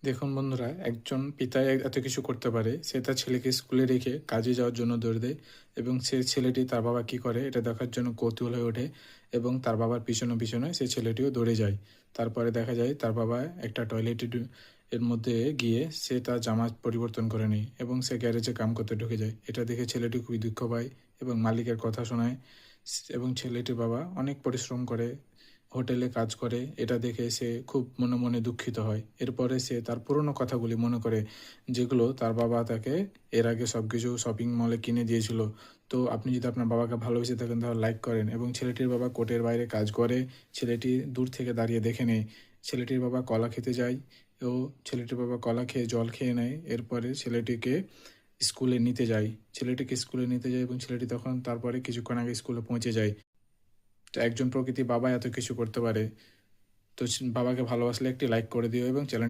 দেখুন বন্ধুরা, একজন পিতা এত কিছু করতে পারে। সে তার ছেলেকে স্কুলে রেখে কাজে যাওয়ার জন্য দৌড় দেয় এবং সে ছেলেটি তার বাবা কী করে এটা দেখার জন্য কৌতূহল হয়ে ওঠে এবং তার বাবার পিছনে পিছনে সেই ছেলেটিও দৌড়ে যায়। তারপরে দেখা যায় তার বাবা একটা এর মধ্যে গিয়ে সে তার জামা পরিবর্তন করে নেয় এবং সে গ্যারেজে কাম করতে ঢুকে যায়। এটা দেখে ছেলেটি খুবই দুঃখ পায় এবং মালিকের কথা শোনায় এবং ছেলেটির বাবা অনেক পরিশ্রম করে হোটেলে কাজ করে। এটা দেখে সে খুব মনে মনে দুঃখিত হয়। এরপরে সে তার পুরনো কথাগুলি মনে করে, যেগুলো তার বাবা তাকে এর আগে সব কিছু শপিং মলে কিনে দিয়েছিল। তো আপনি যদি আপনার বাবাকে ভালোবেসে থাকেন তাহলে লাইক করেন। এবং ছেলেটির বাবা কোর্টের বাইরে কাজ করে। ছেলেটি দূর থেকে দাঁড়িয়ে দেখে নেয়। ছেলেটির বাবা কলা খেতে যায় ও ছেলেটির বাবা কলা খেয়ে জল খেয়ে নেয়। এরপরে ছেলেটিকে স্কুলে নিতে যায়। ছেলেটিকে স্কুলে নিতে যায় এবং ছেলেটি তখন তারপরে কিছুক্ষণ আগে স্কুলে পৌঁছে যায়। তো একজন প্রকৃতি বাবা এত কিছু করতে পারে। তো বাবাকে ভালোবাসলে একটি লাইক করে দিও এবং চ্যানেল